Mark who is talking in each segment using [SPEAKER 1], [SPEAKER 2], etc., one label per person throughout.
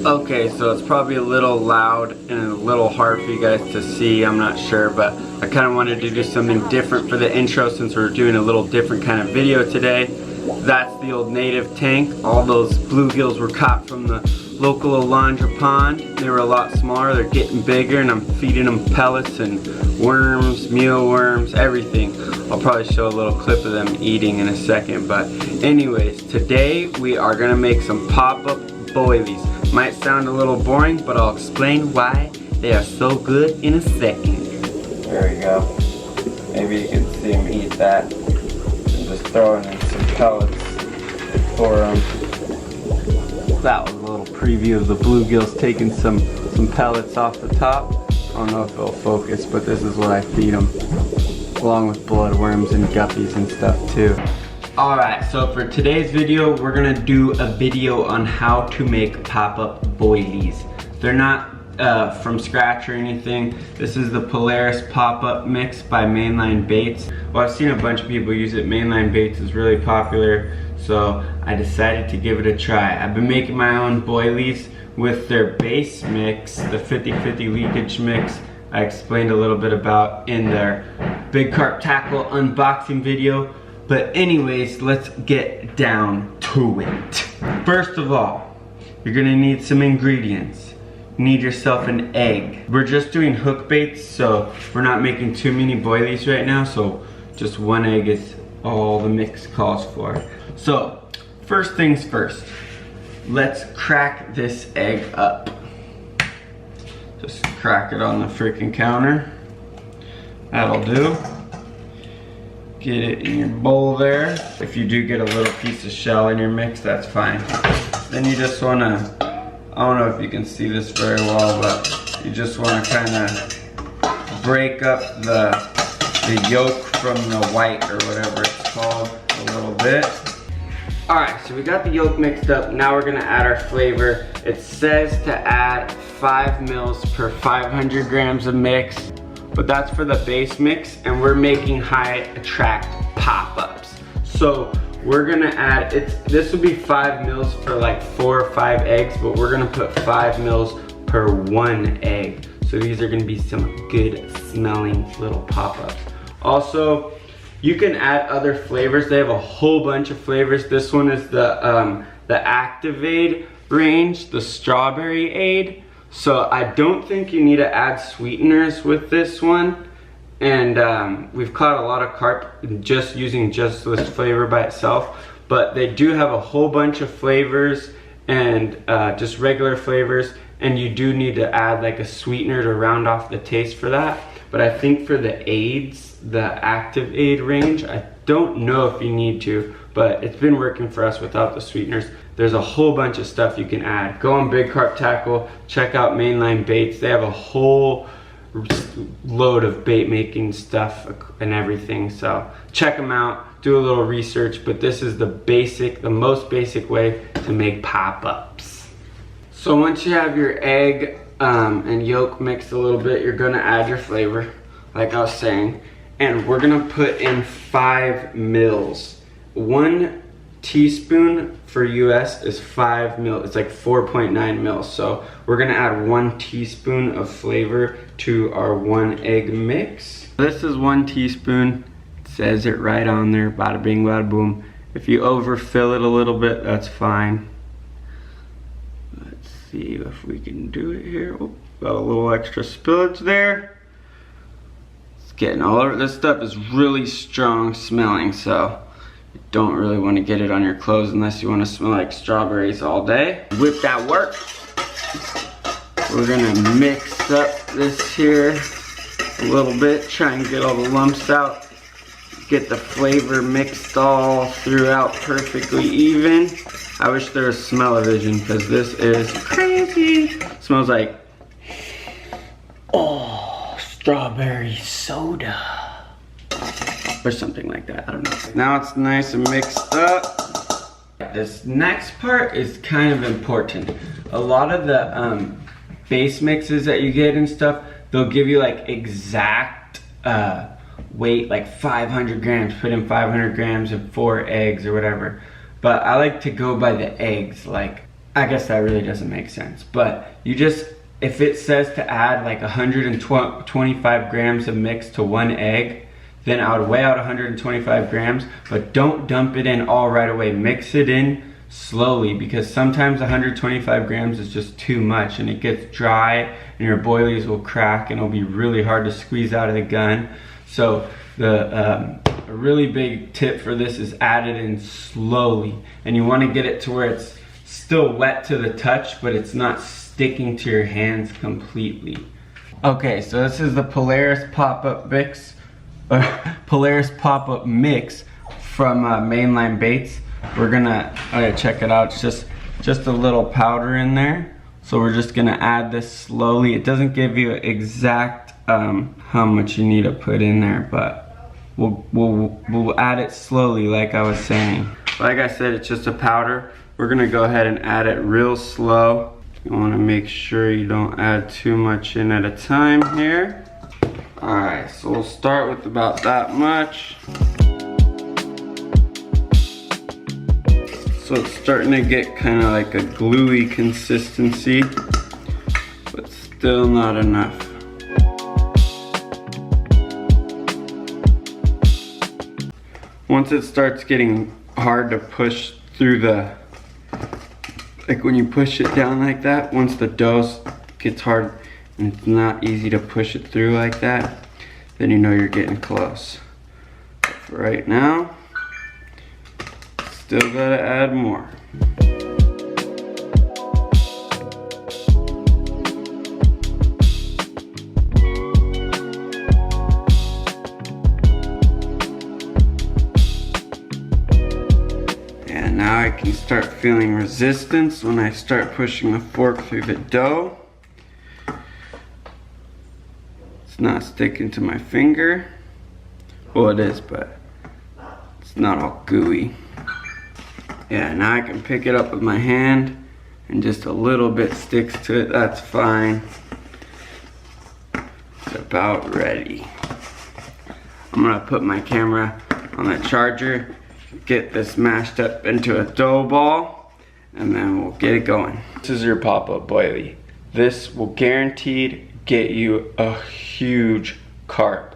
[SPEAKER 1] Okay, so it's probably a little loud and a little hard for you guys to see, I'm not sure, but I kind of wanted to do something different for the intro since we're doing a little different kind of video today. That's the old native tank. All those bluegills were caught from the local Alondra pond. They were a lot smaller, they're getting bigger, and I'm feeding them pellets and worms, mealworms, everything. I'll probably show a little clip of them eating in a second, but anyways, today we are gonna make some pop-up boilies. Might sound a little boring, but I'll explain why they are so good in a second. There we go. Maybe you can see them eat that. I'm just throwing in some pellets for them. That was a little preview of the bluegills taking some pellets off the top. I don't know if it'll focus, but this is what I feed them, along with bloodworms and guppies and stuff too. Alright, so for today's video, we're gonna do a video on how to make pop-up boilies. They're not from scratch or anything. This is the Polaris pop-up mix by Mainline Baits. Well, I've seen a bunch of people use it. Mainline Baits is really popular, so I decided to give it a try. I've been making my own boilies with their base mix, the 50-50 leakage mix I explained a little bit about in their Big Carp Tackle unboxing video. But anyways, let's get down to it. First of all, you're gonna need some ingredients. You need yourself an egg. We're just doing hook baits, so we're not making too many boilies right now, so just one egg is all the mix calls for. So, first things first, let's crack this egg up. Just crack it on the freaking counter. That'll do. Get it in your bowl there. If you do get a little piece of shell in your mix, that's fine. Then you just wanna, I don't know if you can see this very well, but you just wanna kinda break up the yolk from the white or whatever it's called a little bit. Alright, so we got the yolk mixed up. Now we're gonna add our flavor. It says to add 5 mils per 500 grams of mix. But that's for the base mix, and we're making high attract pop-ups. So we're gonna add, this will be 5 mils for like 4 or 5 eggs, but we're gonna put 5 mils per 1 egg. So these are gonna be some good smelling little pop-ups. Also, you can add other flavors. They have a whole bunch of flavors. This one is the Activate range, the Strawberry Aid. So I don't think you need to add sweeteners with this one. And we've caught a lot of carp just using just this flavor by itself. But they do have a whole bunch of flavors and just regular flavors. And you do need to add like a sweetener to round off the taste for that. But I think for the aids, the Active Aid range, I don't know if you need to. But it's been working for us without the sweeteners. There's a whole bunch of stuff you can add. Go on Big Carp Tackle, check out Mainline Baits. They have a whole load of bait making stuff and everything. So check them out, do a little research, but this is the most basic way to make pop-ups. So once you have your egg and yolk mixed a little bit, you're gonna add your flavor, like I was saying, and we're gonna put in 5 mils. 1 teaspoon for US is 5 mils. It's like 4.9 mils. So we're gonna add 1 teaspoon of flavor to our 1 egg mix. This is 1 teaspoon. It says it right on there. Bada bing, bada boom. If you overfill it a little bit, that's fine. Let's see if we can do it here. Oh, got a little extra spillage there. It's getting all over. This stuff is really strong smelling, so you don't really want to get it on your clothes unless you want to smell like strawberries all day. With that work, we're gonna mix up this here a little bit, try and get all the lumps out, get the flavor mixed all throughout perfectly even. I wish there was smell-o-vision because this is crazy. Smells like, oh, strawberry soda. Or something like that, I don't know. Now it's nice and mixed up. This next part is kind of important. A lot of the base mixes that you get and stuff, they'll give you like exact weight, like 500 grams, put in 500 grams of 4 eggs or whatever. But I like to go by the eggs, like I guess that really doesn't make sense, but you just, if it says to add like 125 grams of mix to 1 egg, then I would weigh out 125 grams, but don't dump it in all right away. Mix it in slowly, because sometimes 125 grams is just too much and it gets dry and your boilies will crack and it'll be really hard to squeeze out of the gun. So a really big tip for this is add it in slowly, and you want to get it to where it's still wet to the touch, but it's not sticking to your hands completely. Okay, so this is the Polaris pop-up mix, Polaris pop-up mix from Mainline Baits. We're gonna, check it out. It's just a little powder in there. So we're just gonna add this slowly. It doesn't give you exact how much you need to put in there, but we'll add it slowly, like I was saying. Like I said, it's just a powder. We're gonna go ahead and add it real slow. You wanna make sure you don't add too much in at a time here. All right, so we'll start with about that much. So it's starting to get kind of like a gluey consistency, but still not enough. Once it starts getting hard to push through like when you push it down like that, once the dough gets hard and it's not easy to push it through like that, then you know you're getting close. But for right now, still gotta add more. And now I can start feeling resistance when I start pushing the fork through the dough. It's not sticking to my finger. Well, it is, but it's not all gooey. Yeah, now I can pick it up with my hand and just a little bit sticks to it. That's fine. It's about ready. I'm gonna put my camera on the charger, get this mashed up into a dough ball, and then we'll get it going. This is your pop-up boilie. This will guaranteed get you a huge carp.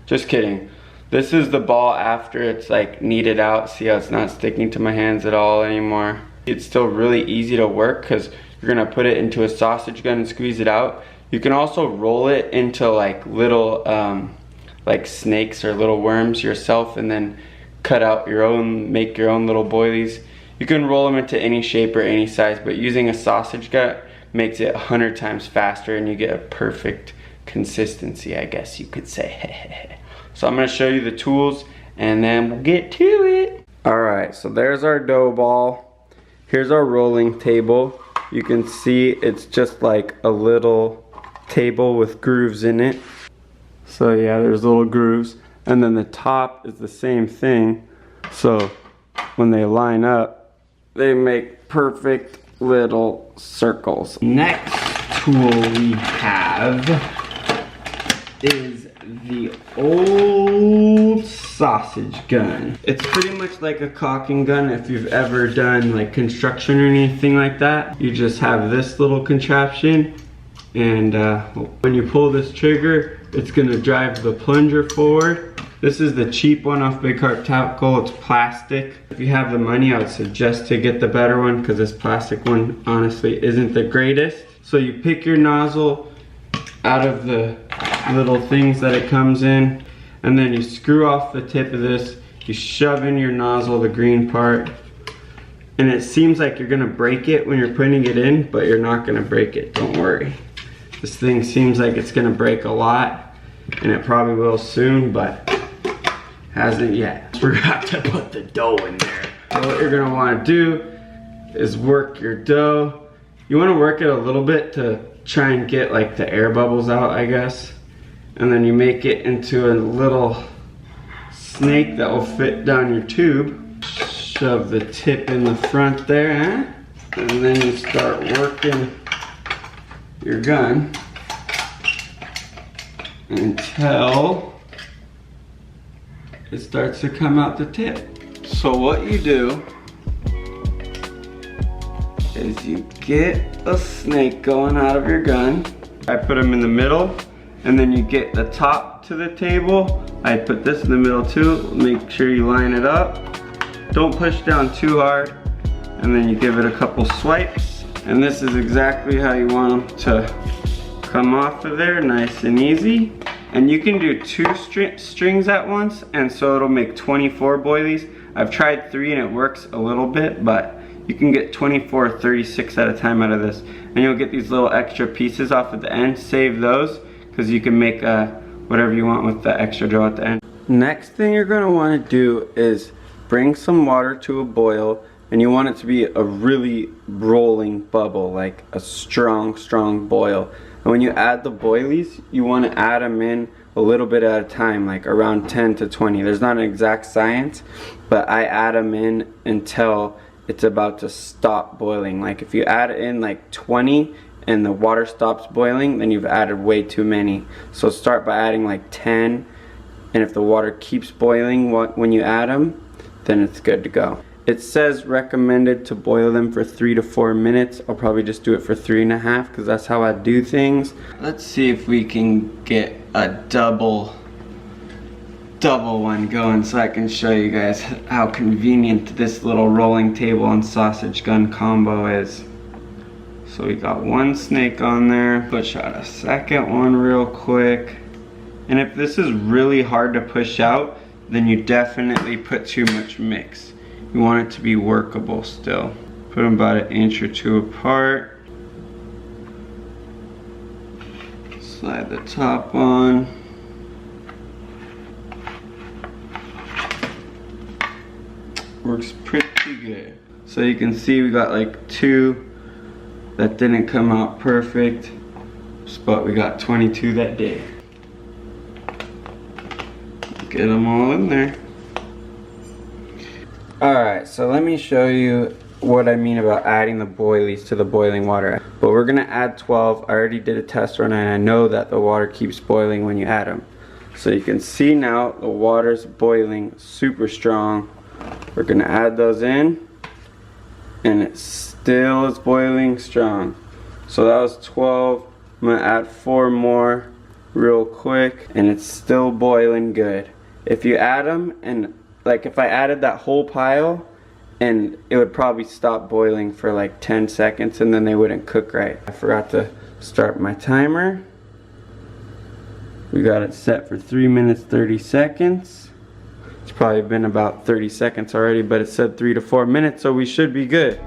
[SPEAKER 1] Just kidding. This is the ball after it's like kneaded out. See how it's not sticking to my hands at all anymore? It's still really easy to work because you're gonna put it into a sausage gun and squeeze it out. You can also roll it into like little like snakes or little worms yourself and then cut out your own, make your own little boilies. You can roll them into any shape or any size, but using a sausage gut makes it 100 times faster and you get a perfect consistency, I guess you could say. So I'm gonna show you the tools and then we'll get to it. All right, so there's our dough ball. Here's our rolling table. You can see it's just like a little table with grooves in it. So yeah, there's little grooves. And then the top is the same thing. So when they line up, they make perfect little circles. Next tool we have is the old sausage gun. It's pretty much like a caulking gun if you've ever done like construction or anything like that. You just have this little contraption and when you pull this trigger, it's gonna drive the plunger forward. This is the cheap one off Big Carp Tackle. It's plastic. If you have the money, I would suggest to get the better one because this plastic one honestly isn't the greatest. So you pick your nozzle out of the little things that it comes in, and then you screw off the tip of this. You shove in your nozzle, the green part, and it seems like you're gonna break it when you're putting it in, but you're not gonna break it, don't worry. This thing seems like it's gonna break a lot, and it probably will soon, but hasn't yet. Forgot to put the dough in there. So what you're gonna wanna do is work your dough. You wanna work it a little bit to try and get like the air bubbles out, I guess. And then you make it into a little snake that will fit down your tube. Shove the tip in the front there, and then you start working your gun until it starts to come out the tip. So what you do is you get a snake going out of your gun. I put them in the middle, and then you get the top to the table. I put this in the middle too. Make sure you line it up. Don't push down too hard, and then you give it a couple swipes. And this is exactly how you want them to come off of there, nice and easy. And you can do 2 strings at once, and so it'll make 24 boilies. I've tried 3 and it works a little bit, but you can get 24 or 36 at a time out of this. And you'll get these little extra pieces off at the end. Save those, because you can make whatever you want with the extra dough at the end. Next thing you're gonna wanna do is bring some water to a boil, and you want it to be a really rolling bubble, like a strong boil. And when you add the boilies, you want to add them in a little bit at a time, like around 10 to 20. There's not an exact science, but I add them in until it's about to stop boiling. Like if you add in like 20 and the water stops boiling, then you've added way too many. So start by adding like 10, and if the water keeps boiling when you add them, then it's good to go. It says recommended to boil them for 3 to 4 minutes. I'll probably just do it for 3.5 because that's how I do things. Let's see if we can get a double one going so I can show you guys how convenient this little rolling table and sausage gun combo is. So we got 1 snake on there. Push out a second one real quick. And if this is really hard to push out, then you definitely put too much mix. You want it to be workable still. Put them about 1 inch or 2 apart. Slide the top on. Works pretty good. So you can see we got like 2 that didn't come out perfect, but we got 22 that day. Get them all in there. Alright, so let me show you what I mean about adding the boilies to the boiling water. But we're going to add 12. I already did a test run and I know that the water keeps boiling when you add them. So you can see now the water's boiling super strong. We're going to add those in and it still is boiling strong. So that was 12. I'm going to add 4 more real quick and it's still boiling good. If you add them, and like if I added that whole pile, and it would probably stop boiling for like 10 seconds and then they wouldn't cook right. I forgot to start my timer. We got it set for 3 minutes 30 seconds. It's probably been about 30 seconds already, but it said 3 to 4 minutes, so we should be good.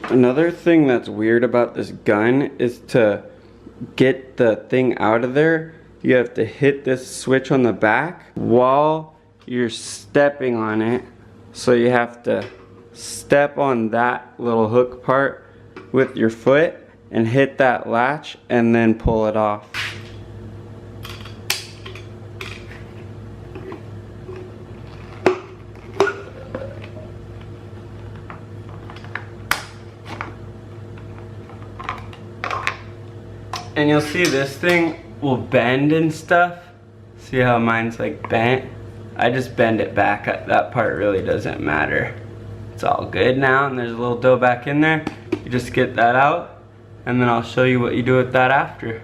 [SPEAKER 1] Another thing that's weird about this gun is to get the thing out of there, you have to hit this switch on the back while you're stepping on it. So you have to step on that little hook part with your foot and hit that latch and then pull it off. And you'll see this thing will bend and stuff. See how mine's like bent? I just bend it back. That part really doesn't matter. It's all good now, and there's a little dough back in there. You just get that out, and then I'll show you what you do with that after.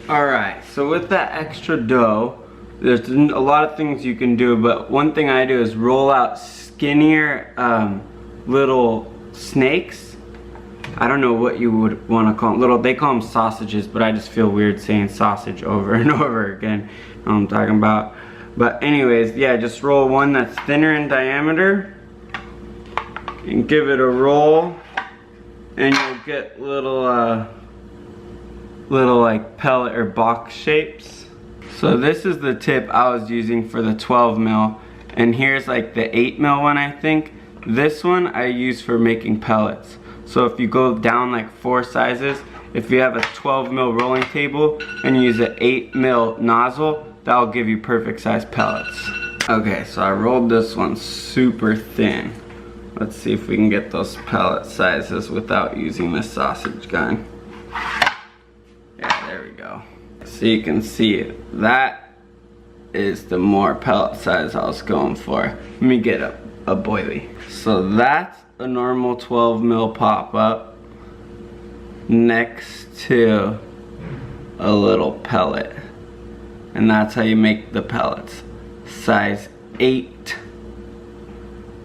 [SPEAKER 1] Alright, so with that extra dough, there's a lot of things you can do, but one thing I do is roll out skinnier little snakes. I don't know what you would want to call them. They call them sausages, but I just feel weird saying sausage over and over again. You know what I'm talking about. But anyways, yeah, just roll one that's thinner in diameter and give it a roll, and you'll get little like pellet or box shapes. So this is the tip I was using for the 12 mil, and here's like the 8 mil one, I think. This one I use for making pellets. So if you go down like 4 sizes, if you have a 12 mil rolling table and you use an 8 mil nozzle, that'll give you perfect size pellets. Okay, so I rolled this one super thin. Let's see if we can get those pellet sizes without using the sausage gun. Yeah, so you can see it. That is the more pellet size I was going for. Let me get a boilie. So that's a normal 12 mil pop-up next to a little pellet. And that's how you make the pellets. Size 8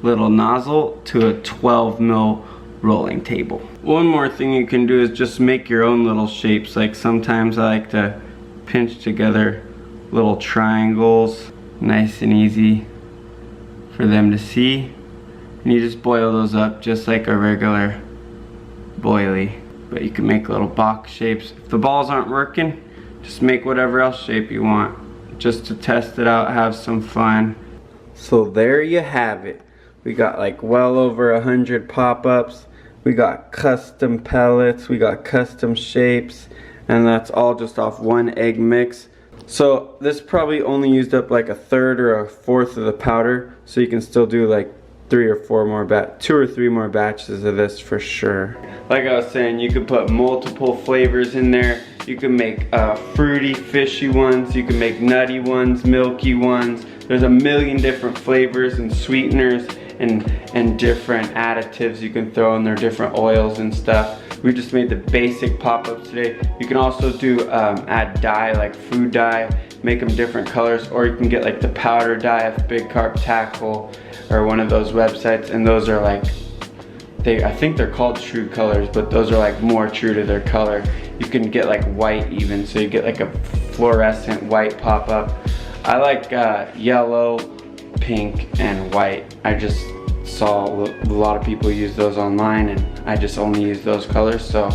[SPEAKER 1] little nozzle to a 12 mil rolling table. One more thing you can do is just make your own little shapes. Like sometimes I like to pinch together little triangles, nice and easy for them to see. And you just boil those up just like a regular boilie. But you can make little box shapes. If the balls aren't working, just make whatever else shape you want. Just to test it out, have some fun. So there you have it. We got like well over 100 pop-ups. We got custom pellets, we got custom shapes, and that's all just off one egg mix. So this probably only used up like a third or a fourth of the powder, so you can still do like 2 or 3 more batches of this for sure. Like I was saying, you could put multiple flavors in there. You can make fruity, fishy ones, you can make nutty ones, milky ones. There's a million different flavors and sweeteners and different additives you can throw in there, different oils and stuff. We just made the basic pop-ups today. You can also do add dye, like food dye, make them different colors, or you can get like the powder dye of Big Carp Tackle or one of those websites, and those are like, I think they're called true colors, but those are like more true to their color. You can get like white even, so you get like a fluorescent white pop-up. I like yellow, pink, and white. I just saw a lot of people use those online, and I just only use those colors. So,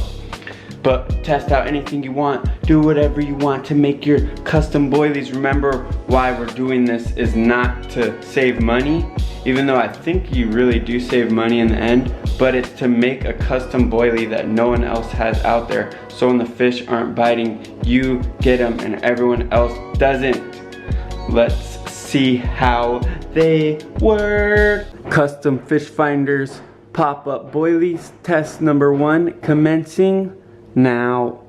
[SPEAKER 1] but test out anything you want, do whatever you want to make your custom boilies. Remember, why we're doing this is not to save money, even though I think you really do save money in the end, but it's to make a custom boilie that no one else has out there, so when the fish aren't biting, you get them and everyone else doesn't. Let's see how they work. Custom FishFinders pop-up boilies, test number 1 commencing now.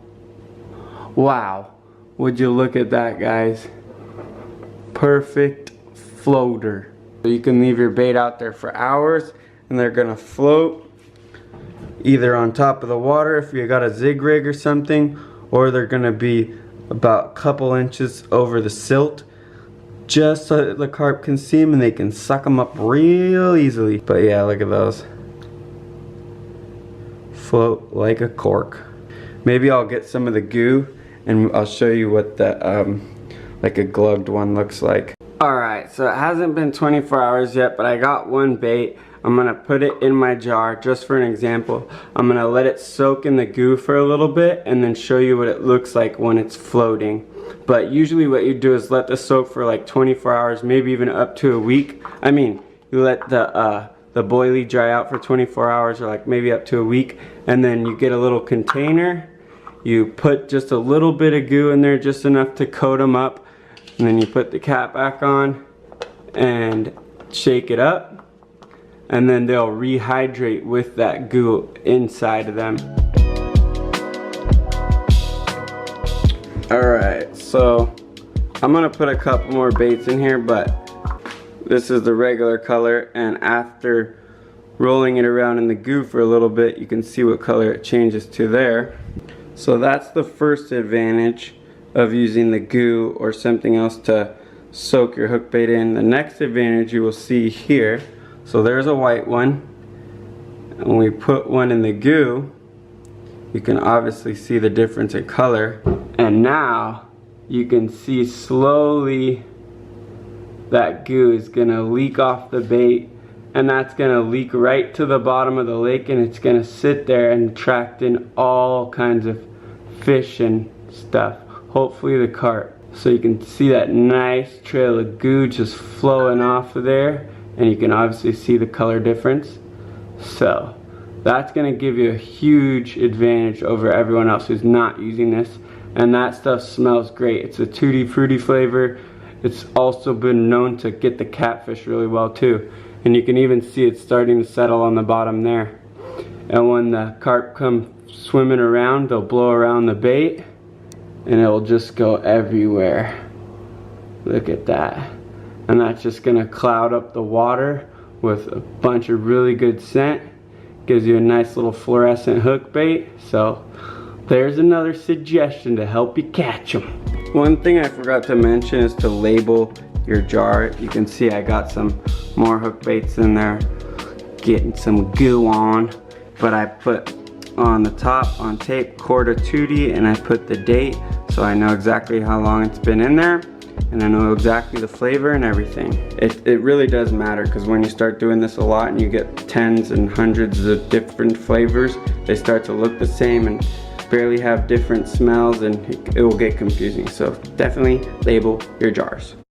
[SPEAKER 1] Wow, would you look at that, guys? Perfect floater. You can leave your bait out there for hours and they're gonna float either on top of the water if you got a zig rig or something, or they're gonna be about a couple inches over the silt, just so that the carp can see them and they can suck them up real easily. But yeah, look at those. Float like a cork. Maybe I'll get some of the goo and I'll show you what the like a gloved one looks like. Alright, so it hasn't been 24 hours yet, but I got one bait. I'm gonna put it in my jar just for an example. I'm gonna let it soak in the goo for a little bit and then show you what it looks like when it's floating. But usually what you do is let this soak for like 24 hours, maybe even up to a week. I mean, you let the boilie dry out for 24 hours or like maybe up to a week, and then you get a little container. You put just a little bit of goo in there, just enough to coat them up, and then you put the cap back on and shake it up, and then they'll rehydrate with that goo inside of them. Alright, so I'm gonna put a couple more baits in here, but this is the regular color, and after rolling it around in the goo for a little bit, you can see what color it changes to there. So that's the first advantage of using the goo or something else to soak your hook bait in. The next advantage you will see here, so there's a white one, and when we put one in the goo, you can obviously see the difference in color, and now you can see slowly that goo is gonna leak off the bait, and that's gonna leak right to the bottom of the lake, and it's gonna sit there and attract in all kinds of fish and stuff, hopefully the carp. So you can see that nice trail of goo just flowing off of there, and you can obviously see the color difference. So that's gonna give you a huge advantage over everyone else who's not using this, and that stuff smells great. It's a tutti fruity flavor. It's also been known to get the catfish really well too, and you can even see it starting to settle on the bottom there. And when the carp come swimming around, they'll blow around the bait, and it'll just go everywhere. Look at that. And that's just gonna cloud up the water with a bunch of really good scent. Gives you a nice little fluorescent hook bait. So there's another suggestion to help you catch them. One thing I forgot to mention is to label your jar. You can see I got some more hook baits in there, getting some goo on. But I put on the top on tape Corda 2D, and I put the date so I know exactly how long it's been in there, and I know exactly the flavor and everything. It really does matter, because when you start doing this a lot and you get tens and hundreds of different flavors, they start to look the same and barely have different smells, and it will get confusing. So definitely label your jars.